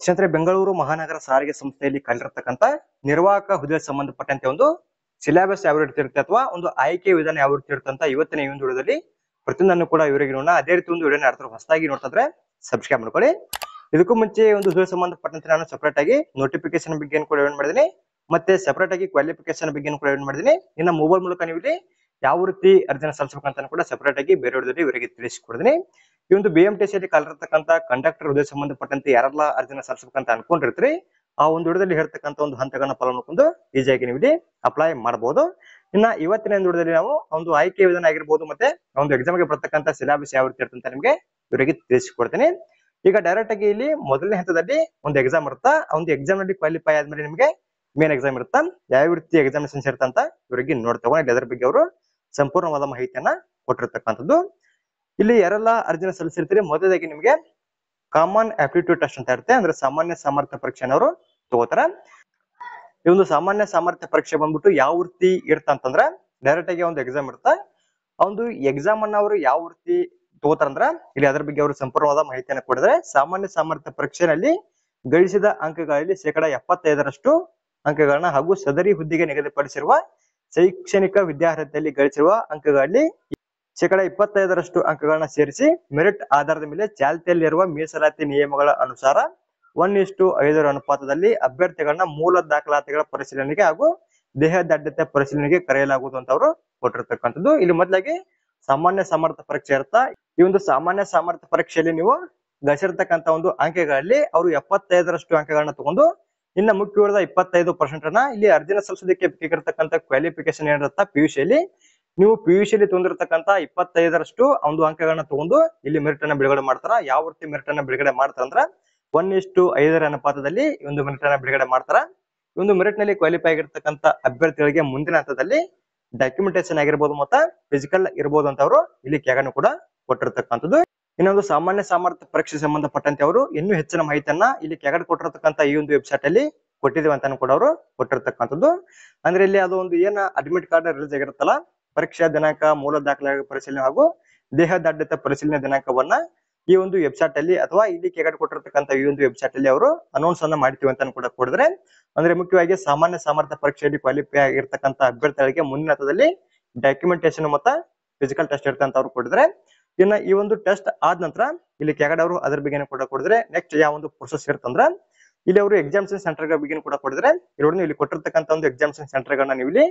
ಕ್ಷೇತ್ರ ಬೆಂಗಳೂರು ಮಹಾನಗರ ಸಾರಿಗೆ ಸಂಸ್ಥೆಯಲ್ಲಿ ಕಲಿರತಕ್ಕಂತ ನಿರ್ವಾಹಕ ಹುದ್ದೆಗೆ ಸಂಬಂಧಪಟ್ಟಂತೆ ಒಂದು ಸಿಲೆಬಸ್ ಯಾವ ರೀತಿ ಇರುತ್ತೆ ಅಥವಾ ಒಂದು ಆಯ್ಕೆ ವಿಧಾನ ಯಾವ ರೀತಿ ಇರುತ್ತೆ ಅಂತ ಇವತ್ತಿನ ಈ ಒಂದು ವಿಡಿಯೋದಲ್ಲಿ ಪ್ರತಿಯೊಂದನ್ನು ಕೂಡ ಇವರಿಗೆ ನೋಡೋಣ. ಅದೇ ರೀತಿ ಒಂದು ವಿಡಿಯೋನ ಯಾರಾದ್ರೂ ಹೊಸದಾಗಿ ನೋಡ್ತಾ ಇದ್ರೆ ಸಬ್ಸ್ಕ್ರೈಬ್ ಮಾಡ್ಕೊಳ್ಳಿ. ಇದಕ್ಕೂ ಮುಂಚೆ ಒಂದು ಹುದ್ದೆಗೆ ಸಂಬಂಧಪಟ್ಟಂತೆ ನಾನು ಸೆಪರೇಟ್ ಆಗಿ ನೋಟಿಫಿಕೇಶನ್ ಬಗ್ಗೆ ಕೂಡ ಏನ್ ಮಾಡಿದೀನಿ, ಮತ್ತೆ ಸೆಪರೇಟ್ ಆಗಿ ಕ್ವಾಲಿಫಿಕೇಶನ್ ಬಗ್ಗೆ ಕೂಡ ಏನ್ ಮಾಡಿದೀನಿ. ಇನ್ನ ಮೊಬೈಲ್ ಮೂಲಕ ನೀವು ಇಲ್ಲಿ ಯಾವ ರೀತಿ ಅರ್ಜಿನ ಸಲ್ಲಿಸಬೇಕಂತ ಕೂಡ ಸೆಪರೇಟ್ ಆಗಿ ಬೇರೆ ವಿಡಿಯೋದಲ್ಲಿ ಇವರಿಗೆ ತಿಳಿಸಿಕೊಡ್ತೀನಿ. ಈ ಒಂದು BMTC ಅಲ್ಲಿ ಕಲಿರತಕ್ಕಂತ ಕಂಡಕ್ಟರ್ ಹುದ್ದೆಗೆ ಸಂಬಂಧಪಟ್ಟಂತೆ ಯಾರೆಲ್ಲ ಅರ್ಜಿನ ಸಲ್ಲಿಸಬೇಕಂತ ಅನ್ಕೊಂಡಿರ್ತೀರಿ ಆ ಒಂದು ವಿಡಿಯೋದಲ್ಲಿ ಹೇಳ್ತಕ್ಕಂತ ಒಂದು ಹಂತಗಳನ್ನ ಫಾಲೋ ಮಾಡ್ಕೊಂಡು ಈಸಿಯಾಗಿ ನೀವು ಇಲ್ಲಿ ಅಪ್ಲೈ ಮಾಡಬಹುದು. ಇನ್ನ ಇವತ್ತಿನ ವಿಡಿಯೋದಲ್ಲಿ ನಾವು ಒಂದು ಆಯ್ಕೆ ವಿಧಾನ ಆಗಿರ್ಬೋದು ಮತ್ತೆ ಒಂದು ಎಕ್ಸಾಮ್ ಗೆ ಬರ್ತಕ್ಕಂತ ಸಿಲೆಬಸ್ ಯಾವ ರೀತಿ ಇರುತ್ತೆ ಅಂತ ನಿಮಗೆ ಇವರಿಗೆ ತಿಳಿಸಿಕೊಡ್ತೀನಿ. ಈಗ ಡೈರೆಕ್ಟ್ ಆಗಿ ಇಲ್ಲಿ ಮೊದಲನೇ ಹಂತದಲ್ಲಿ ಒಂದು ಎಕ್ಸಾಮ್ ಇರುತ್ತಾ, ಆ ಒಂದು ಎಕ್ಸಾಮ್ ನಲ್ಲಿ ಕ್ವಾಲಿಫೈ ಆದ್ಮೇಲೆ ನಿಮಗೆ ಮೇನ್ ಎಕ್ಸಾಮ್ ಇರುತ್ತಾ, ಯಾವ ರೀತಿ ಎಕ್ಸಾಮಿನೇಷನ್ಸ್ ಇರುತ್ತೆ ಅಂತ ಇವರಿಗೆ ನೋಡ್ತೇವೆ. ಅದರ ಬಗ್ಗೆ ಅವರು ಸಂಪೂರ್ಣವಾದ ಮಾಹಿತಿಯನ್ನ ಕೊಟ್ಟಿರ್ತಕ್ಕಂಥದ್ದು. ಇಲ್ಲಿ ಯಾರೆಲ್ಲ ಅರ್ಜಿನ ಸಲ್ಲಿಸಿರ್ತೀರಿ ಮೊದಲಾಗಿ ನಿಮಗೆ ಕಾಮನ್ ಆಪ್ಟಿಟ್ಯೂಡ್ ಟೆಸ್ಟ್ ಅಂತ ಇರುತ್ತೆ, ಅಂದ್ರೆ ಸಾಮಾನ್ಯ ಸಾಮರ್ಥ್ಯ ಪರೀಕ್ಷೆನ ಅವರು ತಗೋತಾರ. ಈ ಒಂದು ಸಾಮಾನ್ಯ ಸಾಮರ್ಥ್ಯ ಪರೀಕ್ಷೆ ಬಂದ್ಬಿಟ್ಟು ಯಾವ ರೀತಿ ಇರ್ತ ಅಂತಂದ್ರೆ ಡೈರೆಕ್ಟ್ ಆಗಿ ಒಂದು ಎಕ್ಸಾಮ್ ಇರ್ತ. ಆ ಒಂದು ಎಕ್ಸಾಮ್ ಅನ್ನ ಅವರು ಯಾವ ರೀತಿ ತಗೋತಾರಂದ್ರ ಇಲ್ಲಿ ಅದರ ಬಗ್ಗೆ ಅವರು ಸಂಪೂರ್ಣವಾದ ಮಾಹಿತಿಯನ್ನು ಕೊಡಿದ್ರೆ, ಸಾಮಾನ್ಯ ಸಾಮರ್ಥ್ಯ ಪರೀಕ್ಷೆಯಲ್ಲಿ ಗಳಿಸಿದ ಅಂಕಗಳಲ್ಲಿ 75% ಅಂಕಗಳನ್ನ ಹಾಗೂ ಸದರಿ ಹುದ್ದೆಗೆ ನಿಗದಿಪಡಿಸಿರುವ ಶೈಕ್ಷಣಿಕ ವಿದ್ಯಾರ್ಹತೆಯಲ್ಲಿ ಗಳಿಸಿರುವ ಅಂಕಗಳಲ್ಲಿ 25% ಅಂಕಗಳನ್ನ ಸೇರಿಸಿ ಮೆರಿಟ್ ಆಧಾರದ ಮೇಲೆ ಚಾಲ್ತಿಯಲ್ಲಿರುವ ಮೀಸಲಾತಿ ನಿಯಮಗಳ ಅನುಸಾರ 1:5 ಅನುಪಾತದಲ್ಲಿ ಅಭ್ಯರ್ಥಿಗಳನ್ನ ಮೂಲ ದಾಖಲಾತಿಗಳ ಪರಿಶೀಲನೆಗೆ ಹಾಗೂ ದೇಹದಾಢ್ಯತೆ ಪರಿಶೀಲನೆಗೆ ಕರೆಯಲಾಗುವುದು ಅಂತ ಅವರು ಕೊಟ್ಟಿರ್ತಕ್ಕಂಥದ್ದು. ಇಲ್ಲಿ ಮೊದಲಾಗಿ ಸಾಮಾನ್ಯ ಸಾಮರ್ಥ್ಯ ಪರೀಕ್ಷೆ ಇರುತ್ತಾ. ಈ ಒಂದು ಸಾಮಾನ್ಯ ಸಾಮರ್ಥ್ಯ ಪರೀಕ್ಷೆಯಲ್ಲಿ ನೀವು ಗಳಿಸಿರ್ತಕ್ಕಂಥ ಒಂದು ಅಂಕಗಳಲ್ಲಿ ಅವರು 75% ಅಂಕಗಳನ್ನ ತಗೊಂಡು ಇನ್ನ ಮುಖ್ಯವಾದ 25% ಅನ್ನ ಇಲ್ಲಿ ಅರ್ಜಿನ ಸಲ್ಲಿಸೋದಕ್ಕೆ ಬೇಕಾಗಿರ್ತಕ್ಕಂಥ ಕ್ವಾಲಿಫಿಕೇಶನ್ ಏನಿರುತ್ತಾ PUC ಅಲ್ಲಿ ನೀವು PUC ಅಲ್ಲಿ ತೊಂದಿರತಕ್ಕಂತ 25% ಒಂದು ಅಂಕಗಳನ್ನ ತಗೊಂಡು ಇಲ್ಲಿ ಮೆರಿಟ್ ಅನ್ನ ಬಿಡುಗಡೆ ಮಾಡ್ತಾರ. ಯಾವ ರೀತಿ ಮೆರಿಟ್ ಅನ್ನ ಬಿಡುಗಡೆ ಮಾಡ್ತಾರ ಅಂದ್ರ 1:5 ಅನುಪಾತದಲ್ಲಿ ಈ ಒಂದು ಮೆರಿಟ್ ಅನ್ನ ಬಿಡುಗಡೆ ಮಾಡ್ತಾರ. ಈ ಒಂದು ಮೆರಿಟ್ ನಲ್ಲಿ ಕ್ವಾಲಿಫೈ ಆಗಿರ್ತಕ್ಕಂಥ ಅಭ್ಯರ್ಥಿಗಳಿಗೆ ಮುಂದಿನ ಹಂತದಲ್ಲಿ ಡಾಕ್ಯುಮೆಂಟೇಶನ್ ಆಗಿರ್ಬೋದು ಮತ್ತೆ ಫಿಸಿಕಲ್ ಇರ್ಬೋದು ಅಂತ ಅವರು ಇಲ್ಲಿ ಕೆಳಗಡೆ ಕೂಡ ಕೊಟ್ಟಿರ್ತಕ್ಕಂಥದ್ದು. ಇನ್ನೊಂದು ಸಾಮಾನ್ಯ ಸಾಮರ್ಥ್ಯ ಪರೀಕ್ಷೆ ಸಂಬಂಧಪಟ್ಟಂತೆ ಅವರು ಇನ್ನೂ ಹೆಚ್ಚಿನ ಮಾಹಿತಿಯನ್ನ ಇಲ್ಲಿ ಕೆಳಗಡೆ ಕೊಟ್ಟಿರ್ತಕ್ಕಂಥ ಈ ಒಂದು ವೆಬ್ಸೈಟ್ ಅಲ್ಲಿ ಕೊಟ್ಟಿದ್ದೇವೆ ಅಂತಾನು ಕೂಡ ಅವರು ಕೊಟ್ಟಿರ್ತಕ್ಕಂಥದ್ದು. ಅಂದ್ರೆ ಇಲ್ಲಿ ಅದು ಒಂದು ಏನ ಅಡ್ಮಿಟ್ ಕಾರ್ಡ್ ರಿಲೀಸ್ ಆಗಿರುತ್ತಲ್ಲ, ಪರೀಕ್ಷಾ ದಿನಾಂಕ, ಮೂಲ ದಾಖಲೆ ಪರಿಶೀಲನೆ ಹಾಗೂ ದೇಹದಾಢ್ಯತೆ ಪರಿಶೀಲನೆ ದಿನಾಂಕವನ್ನ ಈ ಒಂದು ವೆಬ್ಸೈಟ್ ಅಲ್ಲಿ ಅಥವಾ ಇಲ್ಲಿ ಕೆಳಗಡೆ ಕೊಟ್ಟಿರ್ತಕ್ಕಂಥ ಈ ಒಂದು ವೆಬ್ಸೈಟ್ ಅಲ್ಲಿ ಅವರು ಅನೌನ್ಸ್ ಅನ್ನ ಮಾಡ್ತೀವಿ ಅಂತ ಕೂಡ ಕೊಡಿದ್ರೆ, ಅಂದ್ರೆ ಮುಖ್ಯವಾಗಿ ಸಾಮಾನ್ಯ ಸಾಮರ್ಥ್ಯ ಪರೀಕ್ಷೆಯಲ್ಲಿ ಕ್ವಾಲಿಫೈ ಆಗಿರ್ತಕ್ಕಂಥ ಅಭ್ಯರ್ಥಿಗಳಿಗೆ ಮುಂದಿನ ಹಂತದಲ್ಲಿ ಡಾಕ್ಯುಮೆಂಟೇಶನ್ ಮತ್ತೆ ಫಿಸಿಕಲ್ ಟೆಸ್ಟ್ ಇರುತ್ತೆ ಅಂತ ಅವ್ರು ಕೊಡಿದ್ರೆ, ಇನ್ನ ಈ ಒಂದು ಟೆಸ್ಟ್ ಆದ ನಂತರ ಇಲ್ಲಿ ಕೆಳಗಡೆ ಅವರು ಅದ್ರ ಬಗ್ಗೆ ಕೂಡ ಕೊಡಿದ್ರೆ ನೆಕ್ಸ್ಟ್ ಯಾವ ಒಂದು ಪ್ರೊಸೆಸ್ ಇರ್ತಂದ್ರ ಇಲ್ಲಿ ಅವರು ಎಕ್ಸಾಮಿನೇಷನ್ ಸೆಂಟರ್ ಬಗ್ಗೆ ಕೂಡ ಕೊಡಿದ್ರೆ ಇಲ್ಲಿ ಕೊಟ್ಟಿರ್ತಕ್ಕಂಥ ಒಂದು ಎಕ್ಸಾಮಿನೇಷನ್ ಸೆಂಟರ್ ಗಳನ್ನ ನೀವು ಇಲ್ಲಿ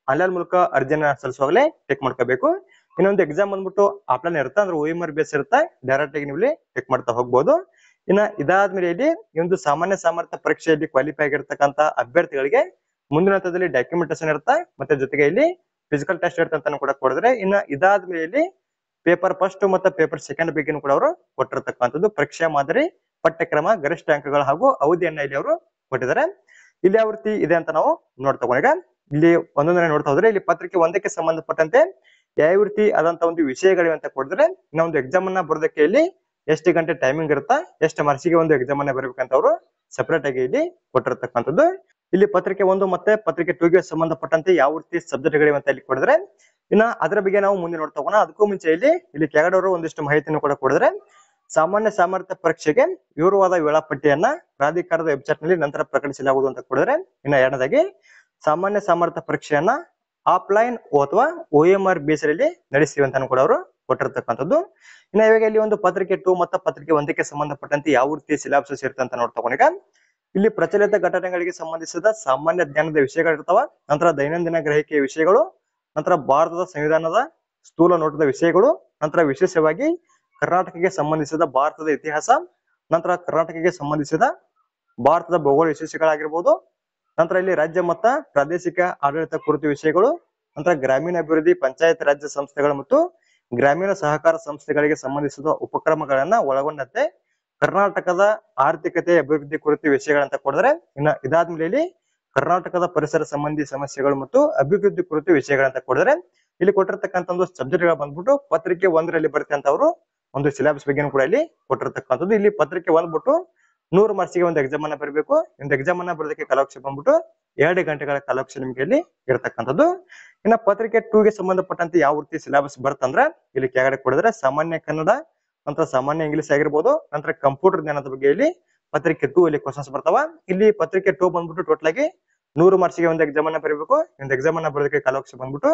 ಆನ್ಲೈನ್ ಮೂಲಕ ಅರ್ಜಿನ ಸಲ್ಲಿಸುವಾಗಲೇ ಚೆಕ್ ಮಾಡ್ಕೋಬೇಕು. ಇನ್ನೊಂದು ಎಕ್ಸಾಮ್ ಬಂದ್ಬಿಟ್ಟು ಆಫ್ಲೈನ್ ಇರುತ್ತೆ, ಅಂದ್ರೆ OMR ಬೇಸ್ ಇರುತ್ತೆ, ಡೈರೆಕ್ಟ್ ಆಗಿ ನೀವು ಇಲ್ಲಿ ಚೆಕ್ ಮಾಡ್ತಾ ಹೋಗ್ಬೋದು. ಇನ್ನ ಇದಾದ್ಮೇಲೆ ಇಲ್ಲಿ ಈ ಒಂದು ಸಾಮಾನ್ಯ ಸಾಮರ್ಥ್ಯ ಪರೀಕ್ಷೆಯಲ್ಲಿ ಕ್ವಾಲಿಫೈ ಆಗಿರ್ತಕ್ಕಂಥ ಅಭ್ಯರ್ಥಿಗಳಿಗೆ ಮುಂದಿನ ಹಂತದಲ್ಲಿ ಡಾಕ್ಯುಮೆಂಟೇಶನ್ ಇರುತ್ತೆ ಮತ್ತೆ ಜೊತೆಗೆ ಇಲ್ಲಿ ಫಿಸಿಕಲ್ ಟೆಸ್ಟ್ ಇರುತ್ತೆ ಅಂತ ಕೂಡ ಕೊಡಿದ್ರೆ, ಇನ್ನ ಇದಾದ್ಮೇಲೆ ಇಲ್ಲಿ ಪೇಪರ್ ಫಸ್ಟ್ ಮತ್ತೆ ಪೇಪರ್ ಸೆಕೆಂಡ್ ಬಗ್ಗೆ ಕೂಡ ಅವರು ಕೊಟ್ಟಿರ್ತಕ್ಕಂಥದ್ದು. ಪರೀಕ್ಷಾ ಮಾದರಿ, ಪಠ್ಯಕ್ರಮ, ಗರಿಷ್ಠ ಅಂಕಗಳು ಹಾಗೂ ಅವಧಿಯನ್ನ ಇಲ್ಲಿ ಅವರು ಕೊಟ್ಟಿದ್ದಾರೆ. ಇಲ್ಲಿ ಯಾವ ರೀತಿ ಇದೆ ಅಂತ ನಾವು ನೋಡ್ತಾ ಹೋಗೋಣ. ಇಲ್ಲಿ ಒಂದೊಂದನೇ ನೋಡ್ತಾ ಹೋದ್ರೆ ಇಲ್ಲಿ ಪತ್ರಿಕೆ ಒಂದಕ್ಕೆ ಸಂಬಂಧಪಟ್ಟಂತೆ ಯಾವ ರೀತಿ ಆದಂತ ಒಂದು ವಿಷಯಗಳಿವೆ ಅಂತ ಕೊಡಿದ್ರೆ, ಇನ್ನ ಒಂದು ಎಕ್ಸಾಮ್ ಅನ್ನ ಬರೋದಕ್ಕೆ ಇಲ್ಲಿ ಎಷ್ಟು ಗಂಟೆ ಟೈಮಿಂಗ್ ಇರುತ್ತಾ, ಎಷ್ಟು ಮಾರ್ಕ್ಸಿಗೆ ಒಂದು ಎಕ್ಸಾಮ್ ಅನ್ನ ಬರಬೇಕಂತ ಅವರು ಸೆಪರೇಟ್ ಆಗಿ ಇಲ್ಲಿ ಕೊಟ್ಟಿರ್ತಕ್ಕಂಥದ್ದು. ಇಲ್ಲಿ ಪತ್ರಿಕೆ 1 ಮತ್ತೆ ಪತ್ರಿಕೆ 2 ಗೆ ಸಂಬಂಧಪಟ್ಟಂತೆ ಯಾವ ರೀತಿ ಸಬ್ಜೆಕ್ಟ್ ಗಳಿವೆ ಅಂತ ಇಲ್ಲಿ ಕೊಡಿದ್ರೆ, ಇನ್ನ ಅದರ ಬಗ್ಗೆ ನಾವು ಮುಂದೆ ನೋಡ್ತಾ ಹೋಗೋಣ. ಅದಕ್ಕೂ ಮುಂಚೆ ಇಲ್ಲಿ ಕೆಳಗಡೆ ಅವರು ಒಂದಿಷ್ಟು ಮಾಹಿತಿಯನ್ನು ಕೂಡ ಕೊಡಿದ್ರೆ, ಸಾಮಾನ್ಯ ಸಾಮರ್ಥ್ಯ ಪರೀಕ್ಷೆಗೆ ವಿವರವಾದ ವೇಳಾಪಟ್ಟಿಯನ್ನ ಪ್ರಾಧಿಕಾರದ ವೆಬ್ಸೈಟ್ ನಲ್ಲಿ ನಂತರ ಪ್ರಕಟಿಸಲಾಗುವುದು ಅಂತ ಕೊಡಿದ್ರೆ, ಇನ್ನ ಎರಡನೇದಾಗಿ ಸಾಮಾನ್ಯ ಸಾಮರ್ಥ್ಯ ಪರೀಕ್ಷೆಯನ್ನ ಆಫ್ಲೈನ್ ಅಥವಾ OMR ಬೇಸ್ ಅಲ್ಲಿ ನಡೆಸ್ತೀವಿ ಅಂತ ಕೂಡ ಅವರು ಕೊಟ್ಟಿರ್ತಕ್ಕಂಥದ್ದು. ಇನ್ನ ಇವಾಗ ಇಲ್ಲಿ ಒಂದು ಪತ್ರಿಕೆ 2 ಮತ್ತು ಪತ್ರಿಕೆ 1ಕ್ಕೆ ಸಂಬಂಧಪಟ್ಟಂತೆ ಯಾವ ರೀತಿ ಸಿಲೆಬಸ್ ಇರುತ್ತೆ ಅಂತ ನೋಡ್ತಾ ಹೋಗೋಣ. ಇಲ್ಲಿ ಪ್ರಚಲಿತ ಘಟನೆಗಳಿಗೆ ಸಂಬಂಧಿಸಿದ ಸಾಮಾನ್ಯ ಜ್ಞಾನದ ವಿಷಯಗಳಿರ್ತಾವ, ನಂತರ ದೈನಂದಿನ ಗ್ರಹಿಕೆಯ ವಿಷಯಗಳು, ನಂತರ ಭಾರತದ ಸಂವಿಧಾನದ ಸ್ಥೂಲ ನೋಟದ ವಿಷಯಗಳು, ನಂತರ ವಿಶೇಷವಾಗಿ ಕರ್ನಾಟಕಕ್ಕೆ ಸಂಬಂಧಿಸಿದ ಭಾರತದ ಇತಿಹಾಸ, ನಂತರ ಕರ್ನಾಟಕಕ್ಕೆ ಸಂಬಂಧಿಸಿದ ಭಾರತದ ಭೌಗೋಳ ವಿಶೇಷಗಳಾಗಿರ್ಬೋದು, ನಂತರ ಇಲ್ಲಿ ರಾಜ್ಯ ಮತ್ತು ಪ್ರಾದೇಶಿಕ ಆಡಳಿತ ಕುರಿತು ವಿಷಯಗಳು, ನಂತರ ಗ್ರಾಮೀಣ ಅಭಿವೃದ್ಧಿ, ಪಂಚಾಯತ್ ರಾಜ್ಯ ಸಂಸ್ಥೆಗಳು ಮತ್ತು ಗ್ರಾಮೀಣ ಸಹಕಾರ ಸಂಸ್ಥೆಗಳಿಗೆ ಸಂಬಂಧಿಸಿದ ಉಪಕ್ರಮಗಳನ್ನ ಒಳಗೊಂಡಂತೆ ಕರ್ನಾಟಕದ ಆರ್ಥಿಕತೆ ಅಭಿವೃದ್ಧಿ ಕುರಿತು ವಿಷಯಗಳಂತ ಕೊಡಿದ್ರೆ, ಇನ್ನ ಇದಾದ್ಮೇಲೆ ಇಲ್ಲಿ ಕರ್ನಾಟಕದ ಪರಿಸರ ಸಂಬಂಧಿ ಸಮಸ್ಯೆಗಳು ಮತ್ತು ಅಭಿವೃದ್ಧಿ ಕುರಿತು ವಿಷಯಗಳಂತ ಕೊಡಿದ್ರೆ, ಇಲ್ಲಿ ಕೊಟ್ಟಿರ್ತಕ್ಕಂಥ ಒಂದು ಸಬ್ಜೆಕ್ಟ್ ಗಳು ಬಂದ್ಬಿಟ್ಟು ಪತ್ರಿಕೆ 1ರಲ್ಲಿ ಬರುತ್ತೆ ಅಂತ ಅವರು ಒಂದು ಸಿಲೆಬಸ್ ಬಗ್ಗೆ ಕೂಡ ಇಲ್ಲಿ ಕೊಟ್ಟಿರ್ತಕ್ಕಂಥದ್ದು. ಇಲ್ಲಿ ಪತ್ರಿಕೆ 1 ಬಿಟ್ಟು 100 ಮಾರ್ಕ್ಸಿಗೆ ಒಂದು ಎಕ್ಸಾಮ್ ಅನ್ನ ಬರಬೇಕು. ಒಂದು ಎಕ್ಸಾಮ್ ಅನ್ನ ಬರೋದಕ್ಕೆ ಕಾಲಾವಕಾಶ ಬಂದ್ಬಿಟ್ಟು 2 ಗಂಟೆಗಳ ಕಾಲಾವಕಾಶ ನಿಮಗೆ ಇಲ್ಲಿ ಇರತಕ್ಕಂಥದ್ದು. ಇನ್ನ ಪತ್ರಿಕೆ 2 ಗೆ ಸಂಬಂಧಪಟ್ಟಂತೆ ಯಾವ ರೀತಿ ಸಿಲೆಬಸ್ ಬರ್ತಂದ್ರೆ ಇಲ್ಲಿ ಕೆಳಗಡೆ ಕೊಡಿದ್ರೆ ಸಾಮಾನ್ಯ ಕನ್ನಡ, ನಂತರ ಸಾಮಾನ್ಯ ಇಂಗ್ಲಿಷ್ ಆಗಿರ್ಬೋದು, ನಂತರ ಕಂಪ್ಯೂಟರ್ ಜ್ಞಾನದ ಬಗ್ಗೆ ಇಲ್ಲಿ ಪತ್ರಿಕೆ 2 ಇಲ್ಲಿ ಕ್ವಶನ್ಸ್ ಬರ್ತಾವ. ಇಲ್ಲಿ ಪತ್ರಿಕೆ 2 ಬಂದ್ಬಿಟ್ಟು ಟೋಟಲ್ ಆಗಿ 100 ಮಾರ್ಕ್ಸ್ಗೆ ಒಂದು ಎಕ್ಸಾಮ್ ಅನ್ನ ಬರೀಬೇಕು. ಒಂದು ಎಕ್ಸಾಮ್ ಅನ್ನ ಬರೋದಕ್ಕೆ ಕಾಲಾವಕಾಶ ಬಂದ್ಬಿಟ್ಟು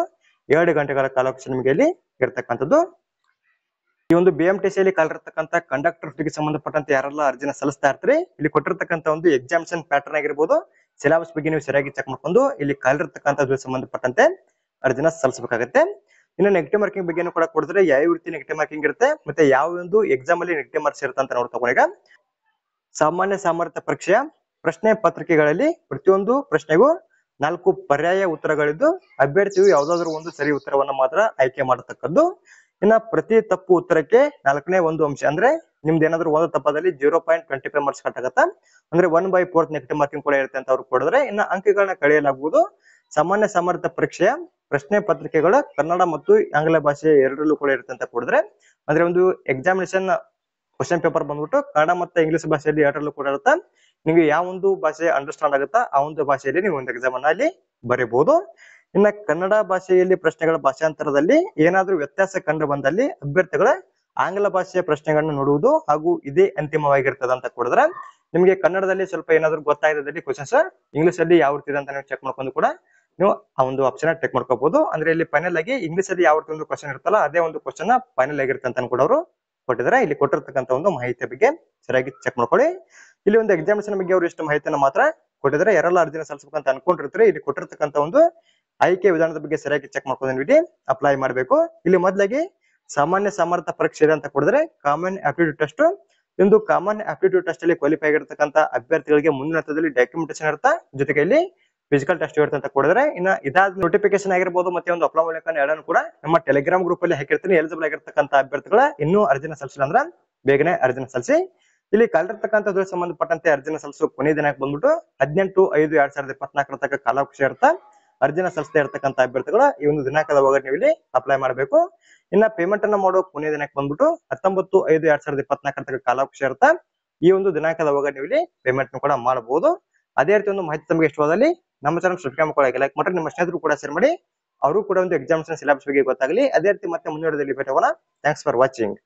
2 ಗಂಟೆಗಳ ಕಾಲಾವಕಾಶ ನಿಮಗೆ ಇಲ್ಲಿ ಇರ್ತಕ್ಕಂಥದ್ದು. ಈ ಒಂದು BMTC ಅಲ್ಲಿ ಕಾಲಿರ್ತಕ್ಕಂಥ ಕಂಡಕ್ಟರ್ ಹುದ್ದೆಗೆ ಸಂಬಂಧಪಟ್ಟಂತೆ ಯಾರೆಲ್ಲ ಅರ್ಜಿನ ಸಲ್ಲಿಸ್ತಾ ಇರ್ತೀರಿ, ಇಲ್ಲಿ ಕೊಟ್ಟಿರ್ತಕ್ಕಂಥ ಒಂದು ಎಕ್ಸಾಮಿನೇಷನ್ ಪ್ಯಾಟರ್ನ್ ಆಗಿರ್ಬೋದು, ಸಿಲೆಬಸ್ ಬಗ್ಗೆ ನೀವು ಸರಿಯಾಗಿ ಚೆಕ್ ಮಾಡ್ಕೊಂಡು ಇಲ್ಲಿ ಕಾಲಿರ್ತಕ್ಕಂಥ ಸಂಬಂಧಪಟ್ಟಂತೆ ಅರ್ಜಿನ ಸಲ್ಲಿಸಬೇಕಾಗುತ್ತೆ. ಇನ್ನು ನೆಗೆಟಿವ್ ಮಾರ್ಕಿಂಗ್ ಬಗ್ಗೆ ಕೂಡ ಕೊಡಿದ್ರೆ ಯಾವ ರೀತಿ ನೆಗೆಟಿವ್ ಮಾರ್ಕಿಂಗ್ ಇರುತ್ತೆ ಮತ್ತೆ ಯಾವ ಒಂದು ಎಕ್ಸಾಮ್ ಅಲ್ಲಿ ನೆಗೆಟಿವ್ ಮಾರ್ಕ್ಸ್ ಇರುತ್ತೆ ಅಂತ ನೋಡ್ತಾ ಈಗ ಸಾಮಾನ್ಯ ಸಾಮರ್ಥ್ಯ ಪರೀಕ್ಷೆಯ ಪ್ರಶ್ನೆ ಪತ್ರಿಕೆಗಳಲ್ಲಿ ಪ್ರತಿಯೊಂದು ಪ್ರಶ್ನೆಗೂ 4 ಪರ್ಯಾಯ ಉತ್ತರಗಳಿದ್ದು ಅಭ್ಯರ್ಥಿಯು ಯಾವುದಾದ್ರೂ ಒಂದು ಸರಿ ಉತ್ತರವನ್ನು ಮಾತ್ರ ಆಯ್ಕೆ ಮಾಡತಕ್ಕದ್ದು. ಇನ್ನ ಪ್ರತಿ ತಪ್ಪು ಉತ್ತರಕ್ಕೆ 4ನೇ ಒಂದು ಅಂಶ ಅಂದ್ರೆ ನಿಮ್ದು ಏನಾದ್ರು ಒಂದು ತಪ್ಪದಲ್ಲಿ 0.25 ಮಾರ್ಕ್ಸ್ ಕಟ್ ಆಗತ್ತ. ಅಂದ್ರೆ 1/4 ನೆಗೆಟಿವ್ ಮಾರ್ಕಿಂಗ್ ಕೂಡ ಇರುತ್ತೆ ಅಂತ ಅವ್ರು ಕೊಡಿದ್ರೆ ಇನ್ನ ಅಂಕಗಳನ್ನ ಕಳೆಯಲಾಗುವುದು. ಸಾಮಾನ್ಯ ಸಾಮರ್ಥ್ಯ ಪರೀಕ್ಷೆಯ ಪ್ರಶ್ನೆ ಪತ್ರಿಕೆಗಳ ಕನ್ನಡ ಮತ್ತು ಆಂಗ್ಲ ಭಾಷೆ ಎರಡರಲ್ಲೂ ಕೂಡ ಇರುತ್ತೆ ಅಂತ ಕೊಡಿದ್ರೆ ಅಂದ್ರೆ ಒಂದು ಎಕ್ಸಾಮಿನೇಷನ್ ಕ್ವಶನ್ ಪೇಪರ್ ಬಂದ್ಬಿಟ್ಟು ಕನ್ನಡ ಮತ್ತೆ ಇಂಗ್ಲಿಷ್ ಭಾಷೆಯಲ್ಲಿ ಎರಡರಲ್ಲೂ ಕೂಡ ಇರುತ್ತೆ. ನಿಮಗೆ ಯಾವ ಒಂದು ಭಾಷೆ ಅಂಡರ್ಸ್ಟ್ಯಾಂಡ್ ಆಗುತ್ತಾ ಆ ಒಂದು ಭಾಷೆಯಲ್ಲಿ ನೀವು ಒಂದು ಎಕ್ಸಾಮ್ ಅನ್ನ ಅಲ್ಲಿ ಬರೀಬಹುದು. ಇನ್ನ ಕನ್ನಡ ಭಾಷೆಯಲ್ಲಿ ಪ್ರಶ್ನೆಗಳ ಭಾಷಾಂತರದಲ್ಲಿ ಏನಾದ್ರೂ ವ್ಯತ್ಯಾಸ ಕಂಡು ಬಂದಲ್ಲಿ ಅಭ್ಯರ್ಥಿಗಳ ಆಂಗ್ಲ ಭಾಷೆಯ ಪ್ರಶ್ನೆಗಳನ್ನ ನೋಡುವುದು ಹಾಗೂ ಇದೇ ಅಂತಿಮವಾಗಿರ್ತದ ಅಂತ ಕೊಡಿದ್ರೆ ನಿಮಗೆ ಕನ್ನಡದಲ್ಲಿ ಸ್ವಲ್ಪ ಏನಾದ್ರು ಗೊತ್ತಾಗದಲ್ಲಿ ಕ್ವಶನ್ಸ್ ಇಂಗ್ಲಿಷ್ ಅಲ್ಲಿ ಯಾವ ರೀತಿ ಅಂತ ನೀವು ಚೆಕ್ ಮಾಡ್ಕೊಂಡು ಕೂಡ ನೀವು ಆ ಒಂದು ಆಪ್ಷನ್ ಟೆಕ್ ಮಾಡ್ಕೋಬಹುದು. ಅಂದ್ರೆ ಇಲ್ಲಿ ಫೈನಲ್ ಆಗಿ ಇಂಗ್ಲಿಷ್ ಅಲ್ಲಿ ಯಾವ ರೀತಿ ಒಂದು ಕ್ವಶನ್ ಇರುತ್ತಲ್ಲ ಅದೇ ಒಂದು ಕ್ವಶನ್ ಫೈನಲ್ ಆಗಿರುತ್ತೆ ಅಂತ ಕೂಡ ಅವರು ಕೊಟ್ಟಿದ್ದಾರೆ. ಇಲ್ಲಿ ಕೊಟ್ಟಿರ್ತಕ್ಕಂಥ ಒಂದು ಮಾಹಿತಿ ಬಗ್ಗೆ ಸರಿಯಾಗಿ ಚೆಕ್ ಮಾಡ್ಕೊಳ್ಳಿ. ಇಲ್ಲಿ ಒಂದು ಎಕ್ಸಾಮಿನೇಷನ್ ಬಗ್ಗೆ ಅವರು ಎಷ್ಟು ಮಾಹಿತಿಯನ್ನು ಮಾತ್ರ ಕೊಟ್ಟಿದ್ದಾರೆ, ಯಾರೆಲ್ಲ ಅರ್ಜಿನ ಸಲ್ಲಿಸಬೇಕಂತ ಅನ್ಕೊಂಡಿರ್ತಾರೆ ಇಲ್ಲಿ ಕೊಟ್ಟಿರ್ತಕ್ಕಂಥ ಒಂದು ಆಯ್ಕೆ ವಿಧಾನದ ಬಗ್ಗೆ ಸರಿಯಾಗಿ ಚೆಕ್ ಮಾಡ್ಕೊಂಡು ಇಲ್ಲಿ ಅಪ್ಲೈ ಮಾಡಬೇಕು. ಇಲ್ಲಿ ಮೊದಲಾಗಿ ಸಾಮಾನ್ಯ ಸಾಮರ್ಥ್ಯ ಪರೀಕ್ಷೆ ಇದೆ ಅಂತ ಕೊಡಿದ್ರೆ ಕಾಮನ್ ಆಪ್ಟಿಟ್ಯೂಡ್ ಟೆಸ್ಟ್. ಒಂದು ಕಾಮನ್ ಆಪ್ಟಿಟ್ಯೂಡ್ ಟೆಸ್ಟ್ ಅಲ್ಲಿ ಕ್ವಾಲಿಫೈ ಆಗಿರ್ತಕ್ಕಂಥ ಅಭ್ಯರ್ಥಿಗಳಿಗೆ ಮುಂದಿನ ಹಂತದಲ್ಲಿ ಡಾಕ್ಯುಮೆಂಟೇಶನ್ ಇರುತ್ತೆ, ಜೊತೆಗೆ ಇಲ್ಲಿ ಫಿಸಿಕಲ್ ಟೆಸ್ಟ್ ಇರುತ್ತೆ ಅಂತ ಕೊಡಿದ್ರೆ ಇನ್ನ ಇದಾದ ನೋಟಿಫಿಕೇಶನ್ ಆಗಿರ್ಬೋದು ಮತ್ತೆ ಒಂದು ಅಪ್ಲೈ ಮೂಲಕ ಎರಡನ್ನು ಕೂಡ ನಮ್ಮ ಟೆಲಿಗ್ರಾಮ್ ಗ್ರೂಪ್ ಅಲ್ಲಿ ಹಾಕಿರ್ತೀನಿ. ಎಲಿಜಿಬಲ್ ಆಗಿರ್ತಕ್ಕಂಥ ಅಭ್ಯರ್ಥಿಗಳ ಇನ್ನೂ ಅರ್ಜಿನ ಸಲ್ಲಿಸಿಲ್ಲ ಅಂದ್ರೆ ಬೇಗನೆ ಅರ್ಜಿನ ಸಲ್ಲಿಸಿ. ಇಲ್ಲಿ ಕಾಲಿರ್ತಕ್ಕಂಥದ್ದು ಸಂಬಂಧಪಟ್ಟಂತೆ ಅರ್ಜಿನ ಸಲ್ಲಿಸುವ ಕೊನೆಯ ದಿನಾಂಕ ಬಂದ್ಬಿಟ್ಟು 18/5/2024 ತನಕ ಕಾಲಾವಕಾಶ ಇರುತ್ತೆ. ಅರ್ಜಿನ ಸಲ್ಲಿಸದೇ ಇರತಕ್ಕಂಥ ಅಭ್ಯರ್ಥಿಗಳು ಈ ಒಂದು ದಿನಾಂಕದ ಒಳಗೆ ನೀವು ಇಲ್ಲಿ ಅಪ್ಲೈ ಮಾಡಬೇಕು. ಇನ್ನ ಪೇಮೆಂಟ್ ಅನ್ನ ಮಾಡೋ ಕೊನೆಯ ದಿನಾಂಕ ಬಂದ್ಬಿಟ್ಟು 19/5/2024 ತನಕ ಕಾಲಾವಕಾಶ ಇರುತ್ತೆ. ಈ ಒಂದು ದಿನಾಂಕದ ಒಳಗೆ ನೀವು ಇಲ್ಲಿ ಪೇಮೆಂಟ್ ಕೂಡ ಮಾಡಬಹುದು. ಅದೇ ರೀತಿ ಒಂದು ಮಾಹಿತಿ ತಮಗೆ ಇಷ್ಟವಾದಲ್ಲಿ ನಮ್ಮ ಚಾನಲ್ ಸಬ್ಸ್ಕ್ರೈಬ್ ಮಾಡ್ಕೊಳ್ಳಿ, ಲೈಕ್ ಮಾಡಿ, ನಿಮ್ಮ ಸ್ನೇಹಿತರು ಕೂಡ ಶೇರ್ ಮಾಡಿ, ಅವರು ಕೂಡ ಒಂದು ಎಕ್ಸಾಮಿನೇಷನ್ ಸಿಲೆಬಸ್ ಬಗ್ಗೆ ಗೊತ್ತಾಗಲಿ. ಅದೇ ರೀತಿ ಮತ್ತೆ ಮುಂದಿನ ವಿಡಿಯೋದಲ್ಲಿ ಭೇಟಿ ಆಗೋಣ. Thanks for watching.